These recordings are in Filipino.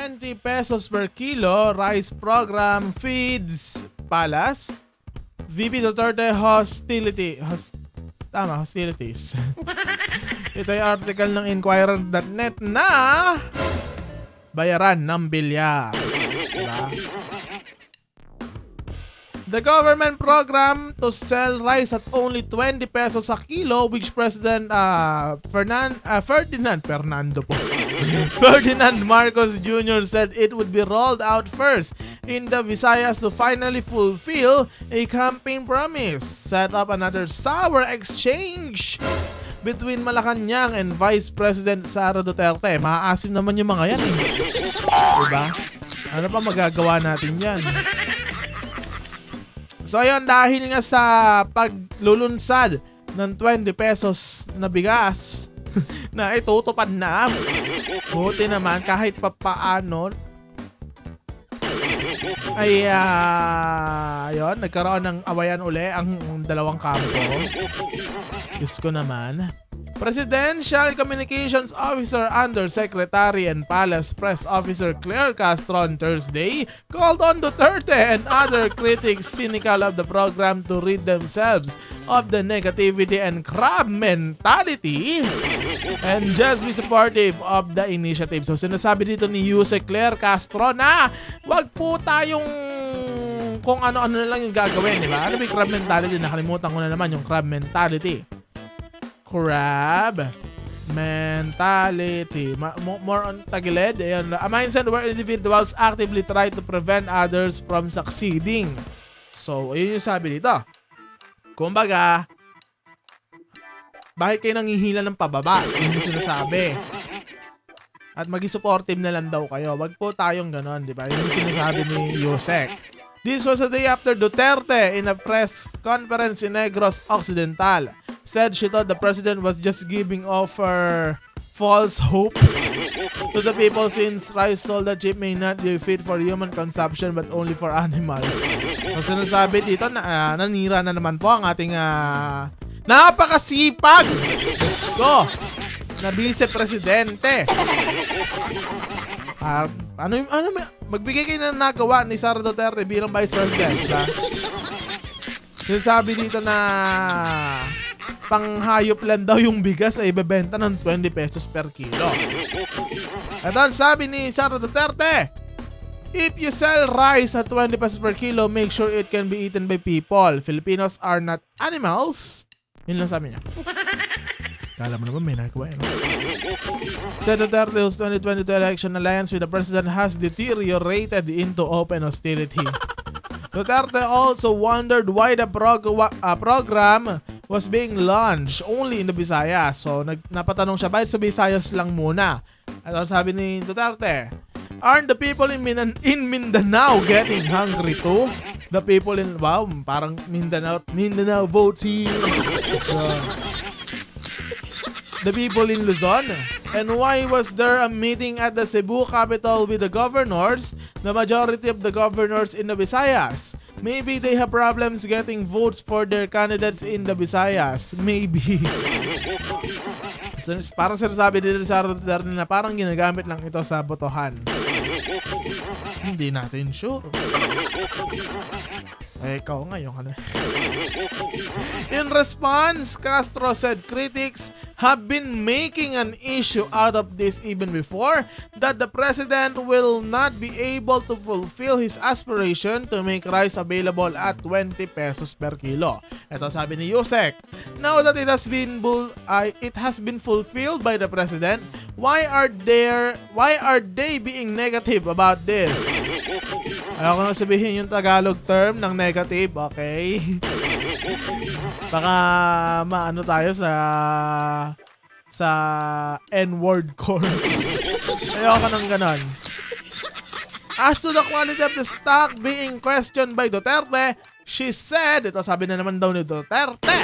20 pesos per kilo rice program feeds Palas. VP Duterte hostilities. Ito yung article ng Inquirer.net na bayaran ng bilyar. Diba? The government program to sell rice at only 20 pesos a kilo, which President Ferdinand Marcos Jr. said it would be rolled out first in the Visayas to finally fulfill a campaign promise. Set up another sour exchange between Malacanang and Vice President Sara Duterte. Maaasim naman yung mga yan eh. Diba? Ano pa magagawa natin yan? So ayun, dahil nga sa paglulunsad ng 20 pesos na bigas na itutupad na, buti naman kahit papaano ay ayun, nagkaroon ng awayan uli ang dalawang kampo. Diyos ko naman. Presidential Communications Officer Undersecretary and Palace Press Officer Claire Castro on Thursday called on Duterte and other critics cynical of the program to rid themselves of the negativity and crab mentality and just be supportive of the initiative. So sinasabi dito ni Yuse Claire Castro na wag po tayong kung ano-ano na lang yung gagawin, di ba? Ano ba yung crab mentality? Nakalimutan ko na naman yung crab mentality. Crab mentality. More on tagilid. Ayan. A mindset where individuals actively try to prevent others from succeeding. So, ayun yung sabi dito. Kumbaga, bakit kayo nangihila ng pababa? Yun yung sinasabi. At maging supportive na lang daw kayo. Wag po tayong ganon, di ba? Yun yung sinasabi ni Yusek. This was a day after Duterte in a press conference in Negros Occidental said she thought the president was just giving off her false hopes to the people since rice sold at cheap may not be fit for human consumption but only for animals. So sinasabi dito na nanira na naman po ang ating napakasipag ko na vice-presidente. Magbigay kayo na nagawa ni Sara Duterte bilang vice president, diba? Sinasabi dito na panghayop lang daw yung bigas ay ibebenta ng 20 pesos per kilo. At ang sabi ni Sara Duterte, if you sell rice at 20 pesos per kilo, make sure it can be eaten by people. Filipinos are not animals. Yun lang sabi niya. Kala mo naman may nagawa yun. Said Duterte, whose 2022 election alliance with the president has deteriorated into open hostility. Duterte also wondered why the program was being launched only in the Visayas. So, napatanong siya, bakit sa Visayas lang muna? At sabi ni Duterte, aren't the people in Mindanao getting hungry too? The people in, wow, parang Mindanao votes here. So, the people in Luzon? And why was there a meeting at the Cebu capital with the governors? The majority of the governors in the Visayas. Maybe they have problems getting votes for their candidates in the Visayas. Maybe. So, parang sinasabi dito sa Duterte na parang ginagamit lang ito sa botohan. Hindi natin sure. Ikaw ngayon. In response, Castro said critics have been making an issue out of this even before, that the president will not be able to fulfill his aspiration to make rice available at 20 pesos per kilo. Ito sabi ni Yusek, now that it has been fulfilled by the president, why are they being negative about this? Ayaw ko na sabihin yung Tagalog term ng negative, okay? Baka maano tayo sa N-word core. Ayaw ko nang ganon. As to the quality of the stock being questioned by Duterte, she said, ito sabi na naman daw ni Duterte,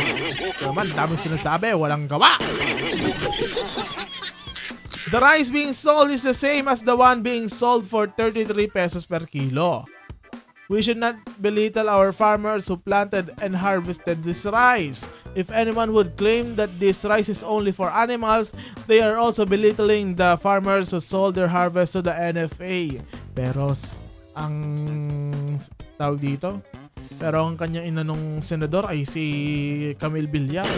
naman, daming sinasabi, walang gawa. The rice being sold is the same as the one being sold for 33 pesos per kilo. We should not belittle our farmers who planted and harvested this rice. If anyone would claim that this rice is only for animals, they are also belittling the farmers who sold their harvest to the NFA. Pero ang tawag dito? Pero ang kanyang inanong senador ay si Camille Villar.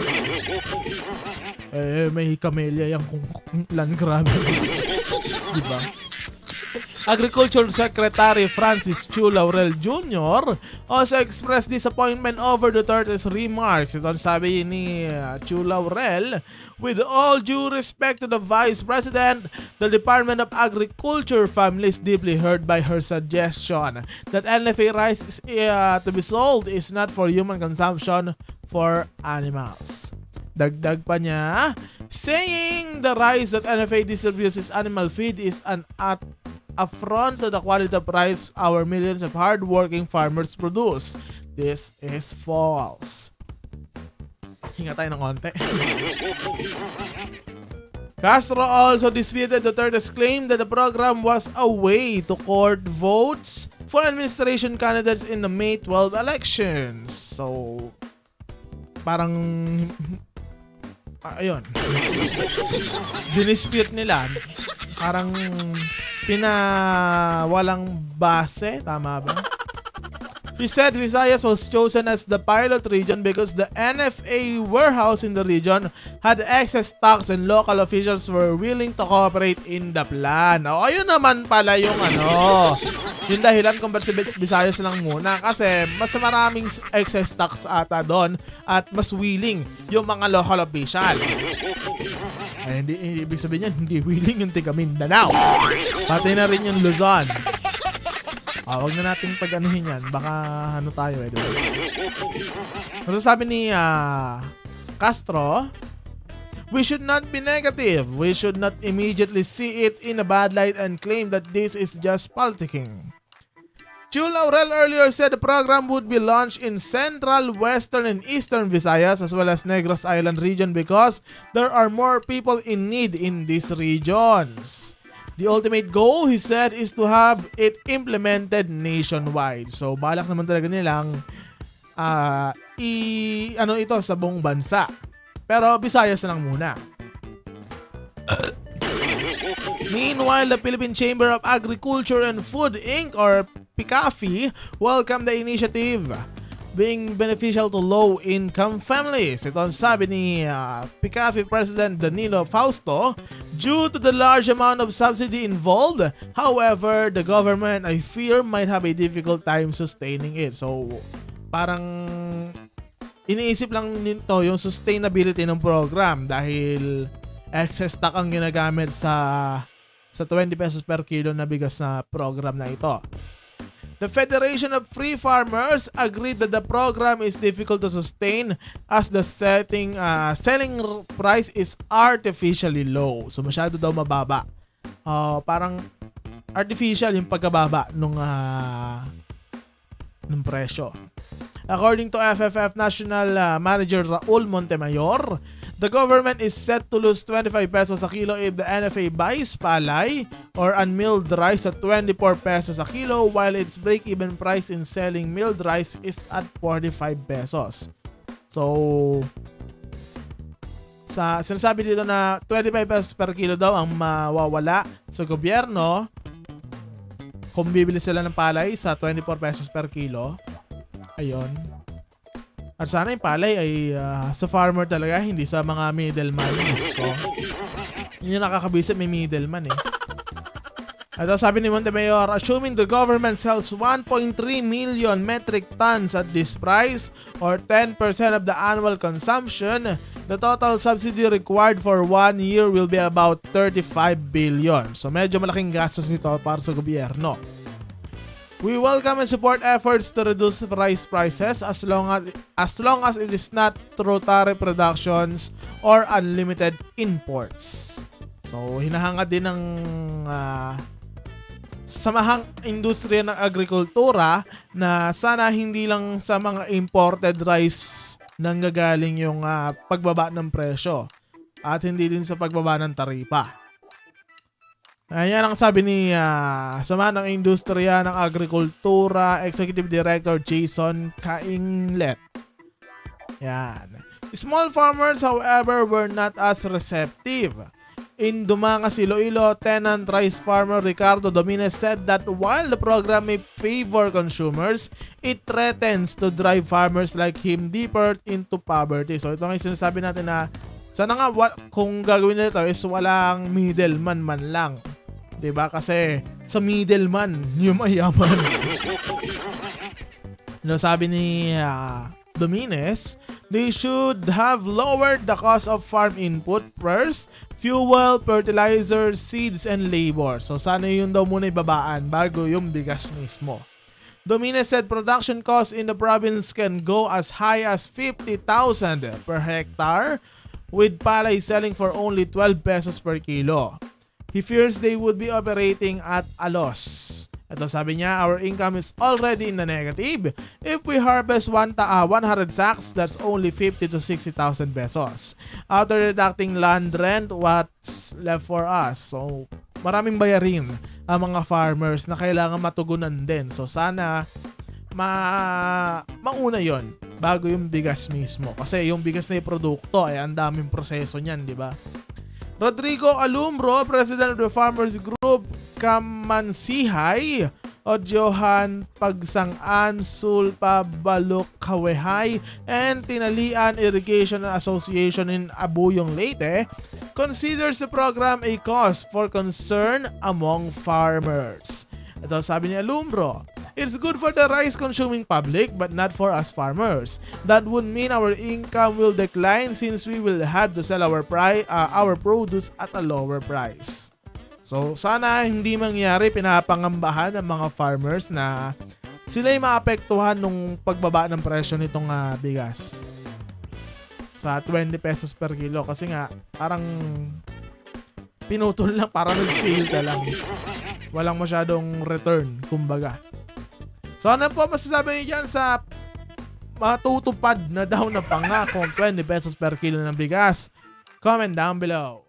May camellia yung land grab. Diba? Agriculture Secretary Francis Chu Laurel Jr. also expressed disappointment over Duterte's remarks. Ito ang sabi ni Chu Laurel, with all due respect to the Vice President, the Department of Agriculture family is deeply hurt by her suggestion that NFA rice to be sold is not for human consumption, for animals. Dagdag pa niya, saying the rice that NFA distributes as animal feed is an affront to the quality of rice our millions of hard-working farmers produce. This is false. Hinga tayo ng konti. Castro also disputed Duterte's claim that the program was a way to court votes for administration candidates in the May 12 elections. So, parang ayun. Dinispute nila. Parang walang base. Tama ba? She said Visayas was chosen as the pilot region because the NFA warehouse in the region had excess stocks and local officials were willing to cooperate in the plan. O, ayun naman pala yung yung dahilan kung ba't si Visayas lang muna kasi mas maraming excess stocks ata doon at mas willing yung mga local official. Ay, hindi ibig sabihin yan, hindi willing yung tiga Mindanao. Pati na rin yung Luzon. Wag na nating pag-anuhin yan. Baka tayo diba? Ano sabi ni Castro? We should not be negative. We should not immediately see it in a bad light and claim that this is just politicking. Chu Laurel earlier said the program would be launched in Central, Western, and Eastern Visayas as well as Negros Island region because there are more people in need in these regions. The ultimate goal, he said, is to have it implemented nationwide. So, balak naman talaga nilang ito sa buong bansa. Pero Visayas na lang muna. Meanwhile, the Philippine Chamber of Agriculture and Food Inc. or PCAFI welcomed the initiative, being beneficial to low-income families. Ito ang sabi ni PCAFI President Danilo Fausto. Due to the large amount of subsidy involved, however, the government, I fear, might have a difficult time sustaining it. So, parang iniisip lang nito yung sustainability ng program dahil excess stock ang ginagamit sa 20 pesos per kilo na bigas na program na ito. The Federation of Free Farmers agreed that the program is difficult to sustain as the selling price is artificially low. So masyado daw mababa. Parang artificial yung pagkababa nung presyo. According to FFF National Manager Raul Montemayor, the government is set to lose 25 pesos a kilo if the NFA buys palay or unmilled rice at 24 pesos a kilo while its break-even price in selling milled rice is at 45 pesos. So, sinasabi dito na 25 pesos per kilo daw ang mawawala sa gobyerno kung bibili sila ng palay sa 24 pesos per kilo. Ayun. At sana yung palay ay sa farmer talaga, hindi sa mga middleman. Yun yung nakakabisip, may middleman eh. At sabi ni Montemayor, assuming the government sells 1.3 million metric tons at this price or 10% of the annual consumption, the total subsidy required for 1 year will be about 35 billion. So medyo malaking gastos nito para sa gobyerno. We welcome and support efforts to reduce rice prices as long as it is not through tariff reductions or unlimited imports. So hinahangad din ng samahang industriya ng agrikultura na sana hindi lang sa mga imported rice nanggagaling yung pagbaba ng presyo at hindi din sa pagbaba ng taripa. Ayan ang sabi ni Sama ng Industriya ng Agrikultura Executive Director Jason Cainglet. Yan. Small farmers, however, were not as receptive. In Dumangas, Iloilo, tenant rice farmer Ricardo Dominez said that while the program may favor consumers, it threatens to drive farmers like him deeper into poverty. So ito nga yung sinasabi natin na sana nga kung gagawin nito is walang middleman man lang. 'Di ba? Kasi sa middleman yung mayaman. No, sabi ni Dominez, they should have lowered the cost of farm input first, fuel, fertilizer, seeds, and labor. So sana yun daw muna ibabaan bago yung bigas mismo. Dominez said production costs in the province can go as high as 50,000 per hectare, with palay selling for only 12 pesos per kilo. He fears they would be operating at a loss. Ito sabi niya, our income is already in the negative. If we harvest 100 sacks, that's only 50 to 60,000 pesos. After deducting land rent, what's left for us? So, maraming bayarin ang mga farmers na kailangan matugunan din. So, sana mauna yon bago yung bigas mismo. Kasi yung bigas na yung produkto ay ang daming proseso niyan, di ba? Rodrigo Alumbro, President of the Farmers Group Kamansihay, Odyohan Pagsangan, Sulpa, Balok, Kawehay, and Tinalian Irrigation Association in Abuyong, Leyte, considers the program a cause for concern among farmers. Ito sabi ni Alumbro, it's good for the rice-consuming public but not for us farmers. That would mean our income will decline since we will have to sell our produce at a lower price. So sana hindi mangyari, pinapangambahan ng mga farmers na sila'y maapektuhan nung pagbaba ng presyo nitong bigas sa 20 pesos per kilo kasi nga parang pinutol lang, parang nag-sale ka lang. Walang masyadong return, kumbaga. So ano po masasabi niyo dyan sa matutupad na daw na pangakong 20 pesos per kilo ng bigas? Comment down below.